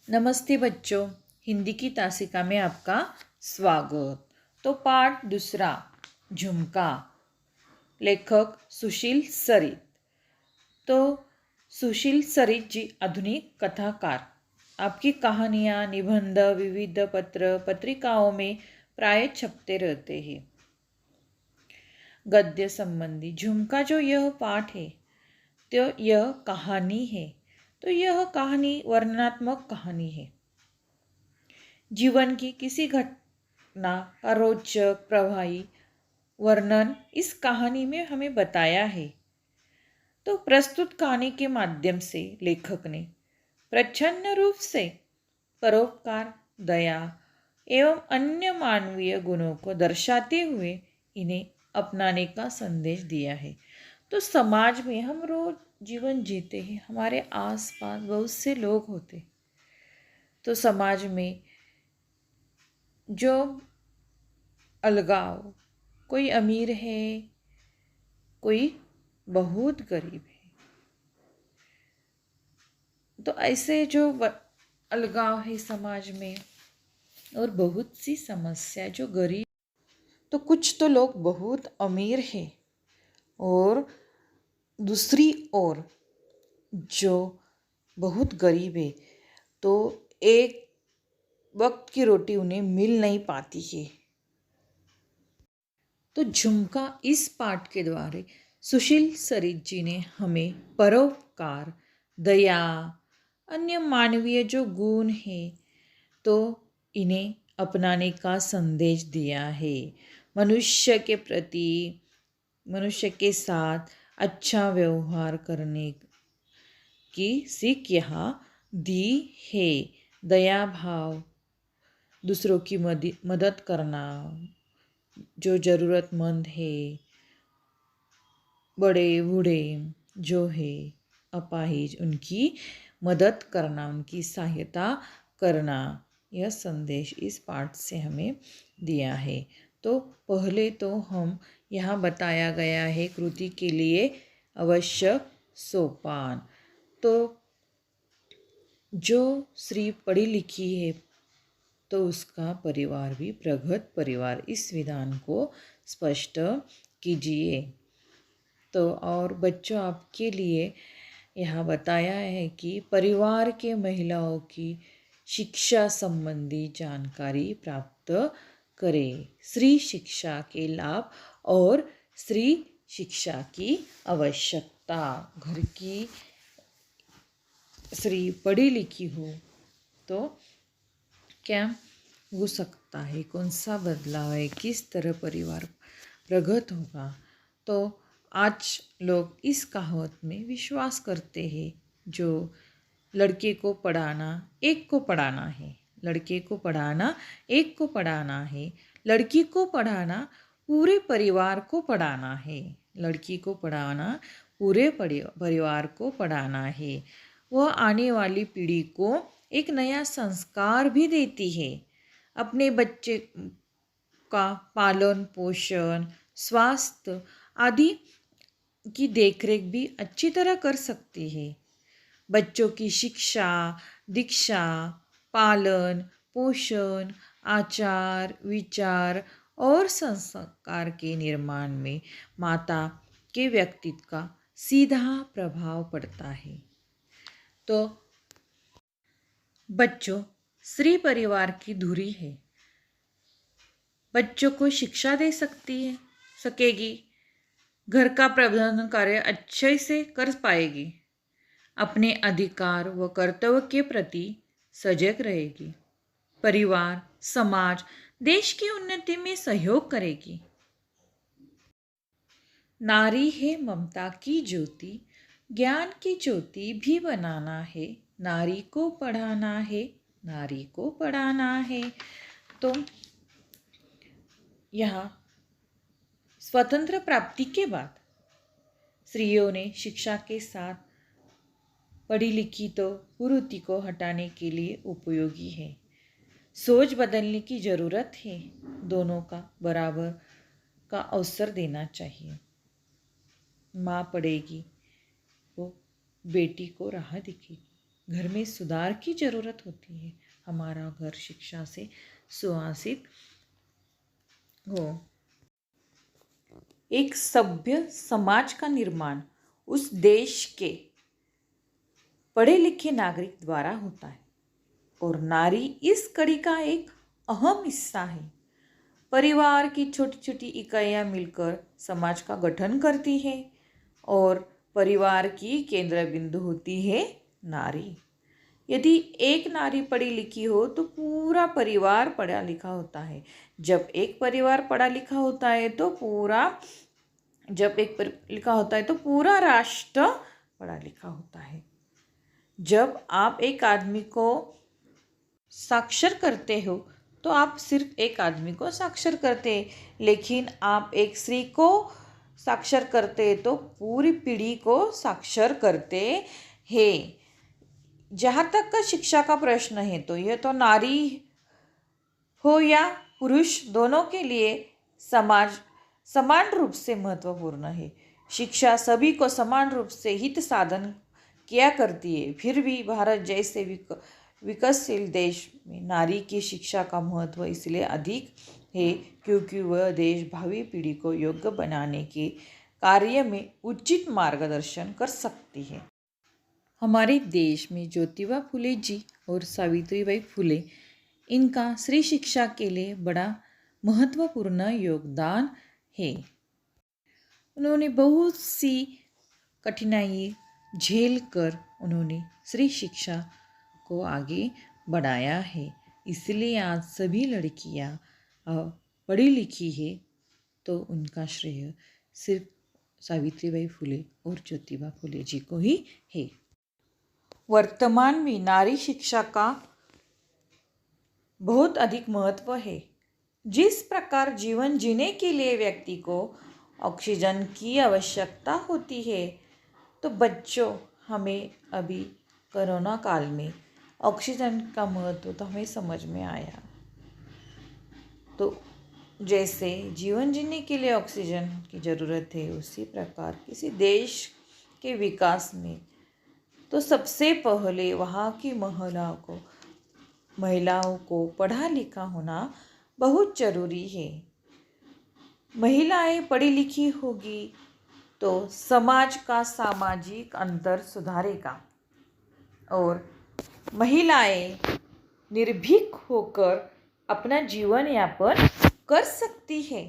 नमस्ते बच्चों, हिंदी की तासिका में आपका स्वागत। तो पाठ दूसरा, झुमका। लेखक सुशील सरित। तो सुशील सरित जी आधुनिक कथाकार। आपकी कहानियाँ, निबंध विविध पत्र पत्रिकाओं में प्राय छपते रहते हैं। गद्य संबंधी झुमका जो यह पाठ है तो यह कहानी है। तो यह कहानी वर्णनात्मक कहानी है। जीवन की किसी घटना का रोचक प्रभावी वर्णन इस कहानी में हमें बताया है। तो प्रस्तुत कहानी के माध्यम से लेखक ने प्रच्छन्न रूप से परोपकार, दया एवं अन्य मानवीय गुणों को दर्शाते हुए इन्हें अपनाने का संदेश दिया है। तो समाज में हम रोज जीवन जीते हैं, हमारे आसपास बहुत से लोग होते। तो समाज में जो अलगाव, कोई अमीर है, कोई बहुत गरीब है, तो ऐसे जो अलगाव है समाज में और बहुत सी समस्या जो गरीब, तो कुछ तो लोग बहुत अमीर है और दूसरी ओर जो बहुत गरीब है, तो एक वक्त की रोटी उन्हें मिल नहीं पाती है। तो झुमका इस पाठ के द्वारा सुशील सरित जी ने हमें परोपकार, दया, अन्य मानवीय जो गुण है तो इन्हें अपनाने का संदेश दिया है। मनुष्य के प्रति, मनुष्य के साथ अच्छा व्यवहार करने की सीख यहाँ दी है। दया भाव, दूसरों की मदद करना, जो ज़रूरतमंद है, बड़े बूढ़े जो है अपाहिज, उनकी मदद करना, उनकी सहायता करना, यह संदेश इस पाठ से हमें दिया है। तो पहले तो हम यहाँ बताया गया है कृति के लिए आवश्यक सोपान। तो जो स्त्री पढ़ी लिखी है तो उसका परिवार भी प्रगत परिवार, इस विधान को स्पष्ट कीजिए। तो और बच्चों, आपके लिए यहाँ बताया है कि परिवार के महिलाओं की शिक्षा संबंधी जानकारी प्राप्त करें। स्त्री शिक्षा के लाभ और स्त्री शिक्षा की आवश्यकता। घर की स्त्री पढ़ी लिखी हो तो क्या हो सकता है, कौन सा बदलाव है, किस तरह परिवार प्रगत होगा। तो आज लोग इस कहावत में विश्वास करते हैं, जो लड़के को पढ़ाना एक को पढ़ाना है, लड़के को पढ़ाना एक को पढ़ाना है, लड़की को पढ़ाना पूरे परिवार को पढ़ाना है, लड़की को पढ़ाना पूरे परिवार को पढ़ाना है। वह आने वाली पीढ़ी को एक नया संस्कार भी देती है। अपने बच्चे का पालन पोषण, स्वास्थ्य आदि की देखरेख भी अच्छी तरह कर सकती है। बच्चों की शिक्षा, दीक्षा, पालन पोषण, आचार विचार और संस्कार के निर्माण में माता के व्यक्तित्व का सीधा प्रभाव पड़ता है। तो बच्चों, स्त्री परिवार की धुरी है, बच्चों को शिक्षा दे सकेगी, घर का प्रबंधन कार्य अच्छे से कर पाएगी, अपने अधिकार व कर्तव्य के प्रति सजग रहेगी, परिवार, समाज, देश की उन्नति में सहयोग करेगी। नारी है ममता की ज्योति, ज्ञान की ज्योति भी बनाना है, नारी को पढ़ाना है, नारी को पढ़ाना है। तो यहाँ स्वतंत्र प्राप्ति के बाद स्त्रियों ने शिक्षा के साथ पढ़ी लिखी तो कुरीति को हटाने के लिए उपयोगी है। सोच बदलने की ज़रूरत है, दोनों का बराबर का अवसर देना चाहिए। माँ पढ़ेगी वो बेटी को राह दिखेगी, घर में सुधार की ज़रूरत होती है। हमारा घर शिक्षा से सुहासित हो। एक सभ्य समाज का निर्माण उस देश के पढ़े लिखे नागरिक द्वारा होता है और नारी इस कड़ी का एक अहम हिस्सा है। परिवार की छोटी छोटी इकाइयाँ मिलकर समाज का गठन करती है और परिवार की केंद्र बिंदु होती है नारी। यदि एक नारी पढ़ी लिखी हो तो पूरा परिवार पढ़ा लिखा होता है। जब एक परिवार पढ़ा लिखा होता है तो पूरा राष्ट्र पढ़ा लिखा होता है। जब आप एक आदमी को साक्षर करते हो तो आप सिर्फ एक आदमी को साक्षर करते हैं, लेकिन आप एक स्त्री को साक्षर करते तो पूरी पीढ़ी को साक्षर करते हैं। जहाँ तक का शिक्षा का प्रश्न है तो यह तो नारी हो या पुरुष दोनों के लिए समान रूप से महत्वपूर्ण है। शिक्षा सभी को समान रूप से हित साधन किया करती है। फिर भी भारत जैसे विकसशील देश में नारी की शिक्षा का महत्व इसलिए अधिक है क्योंकि वह देश भावी पीढ़ी को योग्य बनाने के कार्य में उचित मार्गदर्शन कर सकती है। हमारे देश में ज्योतिबा फुले जी और सावित्रीबाई फुले, इनका स्त्री शिक्षा के लिए बड़ा महत्वपूर्ण योगदान है। उन्होंने बहुत सी कठिनाई झेल कर उन्होंने स्त्री शिक्षा को आगे बढ़ाया है। इसलिए आज सभी लड़कियां पढ़ी लिखी है तो उनका श्रेय सिर्फ सावित्रीबाई फुले और ज्योतिबा फुले जी को ही है। वर्तमान में नारी शिक्षा का बहुत अधिक महत्व है। जिस प्रकार जीवन जीने के लिए व्यक्ति को ऑक्सीजन की आवश्यकता होती है तो बच्चों, हमें अभी कोरोना काल में ऑक्सीजन का महत्व तो हमें समझ में आया। तो जैसे जीवन जीने के लिए ऑक्सीजन की ज़रूरत है, उसी प्रकार किसी देश के विकास में तो सबसे पहले वहाँ की महिलाओं को पढ़ा लिखा होना बहुत ज़रूरी है। महिलाएं पढ़ी लिखी होगी तो समाज का सामाजिक अंतर सुधारेगा और महिलाएं निर्भीक होकर अपना जीवन यापन कर सकती है।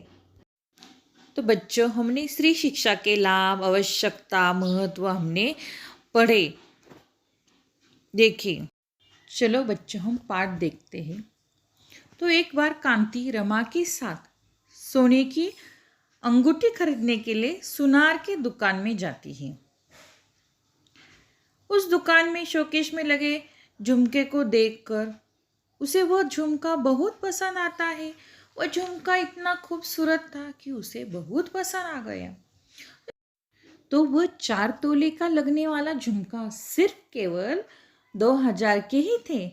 तो बच्चों, हमने स्त्री शिक्षा के लाभ, आवश्यकता, महत्व हमने पढ़े, देखिए। चलो बच्चों, हम पाठ देखते हैं। तो एक बार कांति रमा के साथ सोने की अंगूठी खरीदने के लिए सुनार की दुकान में जाती है। उस दुकान में शोकेश में लगे झुमके को देखकर उसे वह झुमका बहुत पसंद आता है। वह झुमका इतना खूबसूरत था कि उसे बहुत पसंद आ गया। तो वह 4 तोले का लगने वाला झुमका सिर्फ केवल 2000 के ही थे।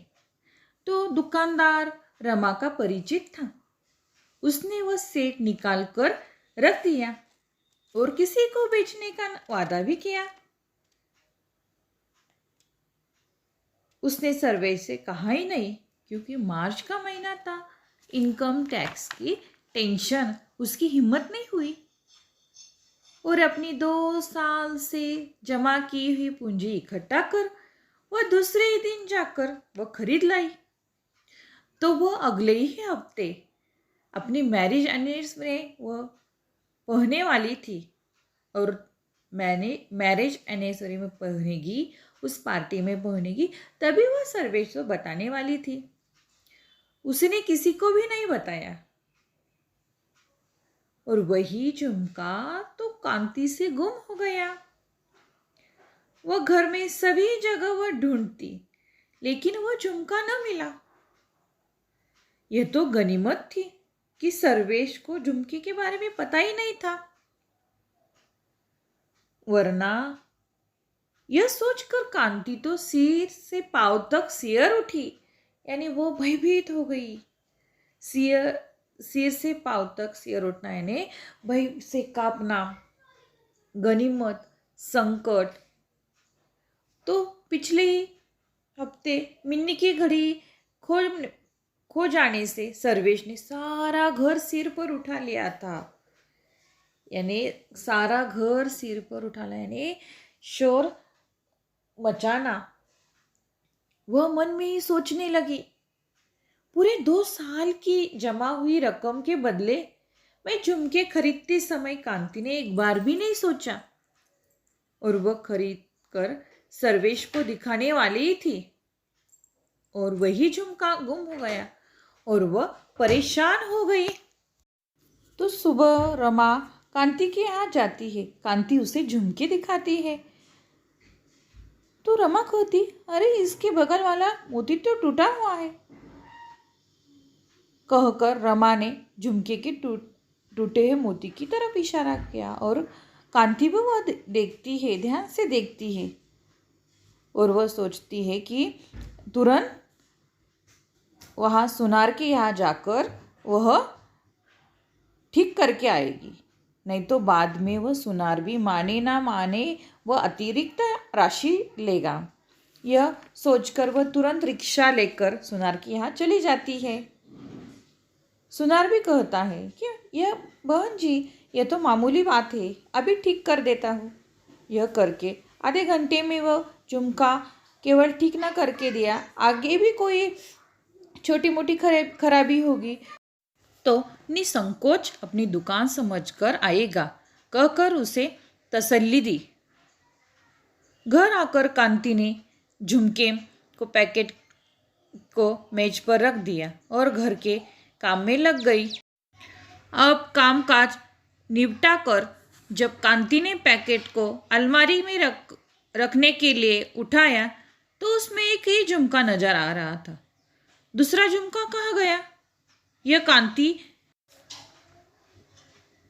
तो दुकानदार रमा का परिचित था। उसने वह सेट निकाल कर रख दिया और किसी को बेचने का वादा भी किया। उसने सर्वे से कहा ही नहीं क्योंकि मार्च का महीना था। इनकम टैक्स की टेंशन उसकी हिम्मत नहीं हुई और अपनी 2 साल से जमा की हुई पूंजी इकट्ठा कर वह दूसरे ही दिन जाकर वह खरीद लाई। तो वह अगले ही हफ्ते अपनी मैरिज एनिवर्सरी में वह पहनने वाली थी और मैरिज एनिवर्सरी में पहनेगी, उस पार्टी में पहनेगी, तभी वह सर्वेश को बताने वाली थी। उसने किसी को भी नहीं बताया और वही झुमका तो कांति से गुम हो गया। वह घर में सभी जगह वह ढूंढती, लेकिन वह झुमका न मिला। यह तो गनीमत थी कि सर्वेश को झुमके के बारे में पता ही नहीं था, वरना यह सोचकर कांति तो सिर से पांव तक सियर उठी, यानी वो भयभीत हो गई। सिर से पांव तक सियर उठना यानी भय से कांपना, गनीमत, संकट। तो पिछले हफ्ते मिन्नी की घड़ी खो खो जाने से सर्वेश ने सारा घर सिर पर उठा लिया था। यानी सारा घर सिर पर उठा लिया, यानी शोर मचाना। वह मन में ही सोचने लगी, पूरे 2 साल की जमा हुई रकम के बदले मैं झुमके खरीदते समय कांति ने एक बार भी नहीं सोचा, और वह खरीद कर सर्वेश को दिखाने वाली ही थी, और वही झुमका गुम हो गया और वह परेशान हो गई। तो सुबह रमा कांति के यहाँ जाती है। कांति उसे झुमके दिखाती है तो रमा कहती, अरे इसके बगल वाला मोती तो टूटा हुआ है। कहकर रमा ने झुमके के टूटे हुए मोती की तरफ इशारा किया, और कांति भी वह देखती है, ध्यान से देखती है, और वह सोचती है कि तुरंत वहाँ सुनार के यहाँ जाकर वह ठीक करके आएगी, नहीं तो बाद में वह सुनार भी माने ना माने वह अतिरिक्त राशि लेगा। यह सोचकर वह तुरंत रिक्शा लेकर सुनार के यहाँ चली जाती है। सुनार भी कहता है कि यह बहन जी, यह तो मामूली बात है, अभी ठीक कर देता हूँ। यह करके आधे घंटे में वह झुमका केवल ठीक ना करके दिया, आगे भी कोई छोटी मोटी खराबी होगी तो निसंकोच अपनी दुकान समझकर आएगा, कहकर उसे तसल्ली दी। घर आकर कांति ने झुमके को पैकेट को मेज पर रख दिया और घर के काम में लग गई। अब कामकाज निपटा कर जब कांति ने पैकेट को अलमारी में रखने के लिए उठाया तो उसमें एक ही झुमका नजर आ रहा था। दूसरा झुमका कहाँ गया, यह कांति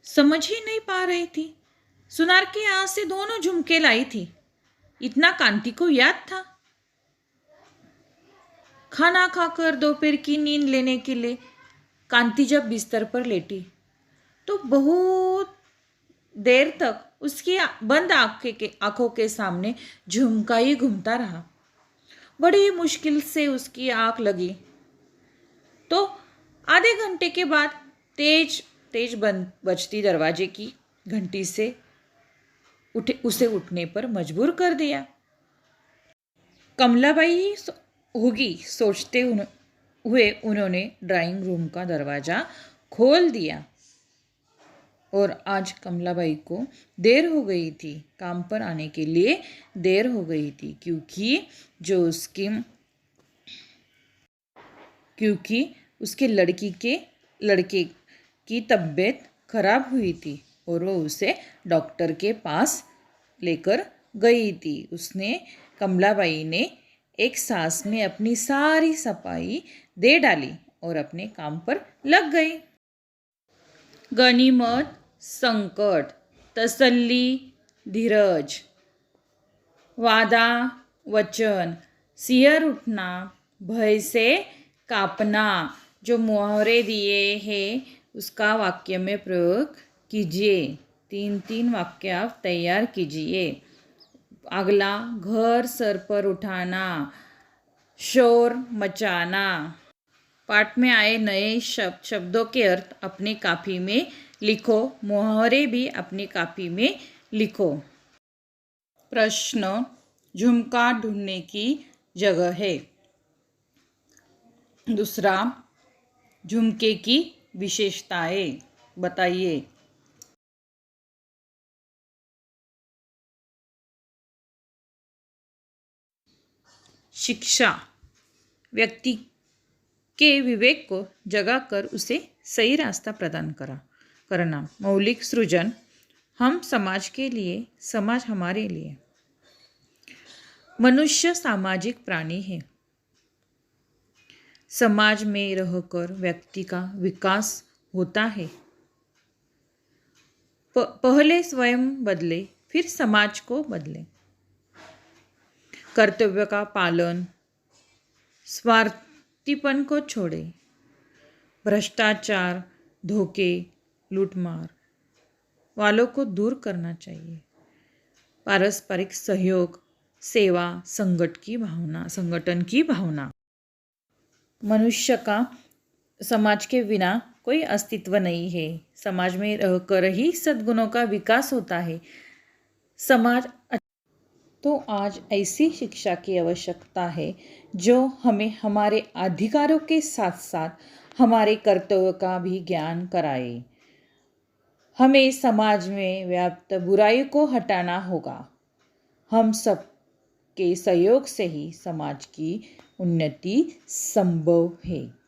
समझ ही नहीं पा रही थी। सुनार के यहाँ से दोनों झुमके लाई थी, इतना कांति को याद था। खाना खाकर दोपहर की नींद लेने के लिए कांति जब बिस्तर पर लेटी तो बहुत देर तक उसकी बंद आंखों के सामने झुमका ही घूमता रहा। बड़ी मुश्किल से उसकी आंख लगी तो आधे घंटे के बाद तेज बजती दरवाजे की घंटी से उसे उठने पर मजबूर कर दिया। कमलाबाई होगी सोचते हुए उन्होंने ड्राइंग रूम का दरवाज़ा खोल दिया, और आज कमलाबाई को देर हो गई थी, काम पर आने के लिए देर हो गई थी, क्योंकि उसके लड़के की तबीयत खराब हुई थी और वो उसे डॉक्टर के पास लेकर गई थी। उसने कमलाबाई ने एक सांस में अपनी सारी सफाई दे डाली और अपने काम पर लग गई। गनीमत, संकट, तसल्ली, धीरज, वादा, वचन, सिर उठना, भय से कांपना, जो मुहावरे दिए हैं उसका वाक्य में प्रयोग कीजिए। 3 वाक्य आप तैयार कीजिए। अगला, घर सर पर उठाना, शोर मचाना। पाठ में आए नए शब्दों के अर्थ अपने कापी में लिखो, मुहावरे भी अपनी कापी में लिखो। प्रश्न, झुमका ढूंढने की जगह है। दूसरा, झुमके की विशेषताएं बताइए। शिक्षा, व्यक्ति के विवेक को जगाकर उसे सही रास्ता प्रदान करना। मौलिक सृजन, हम समाज के लिए, समाज हमारे लिए। मनुष्य सामाजिक प्राणी है। समाज में रहकर व्यक्ति का विकास होता है। पहले स्वयं बदले, फिर समाज को बदले। कर्तव्य का पालन, स्वार्थीपन को छोड़े। भ्रष्टाचार, धोखे, लूटमार वालों को दूर करना चाहिए। पारस्परिक सहयोग, सेवा, संगठन की भावना। मनुष्य का समाज के बिना कोई अस्तित्व नहीं है। समाज में रहकर ही सद्गुणों का विकास होता है। समाज तो आज ऐसी शिक्षा की आवश्यकता है जो हमें हमारे अधिकारों के साथ साथ हमारे कर्तव्यों का भी ज्ञान कराए। हमें समाज में व्याप्त बुराई को हटाना होगा। हम सब के सहयोग से ही समाज की उन्नति संभव है।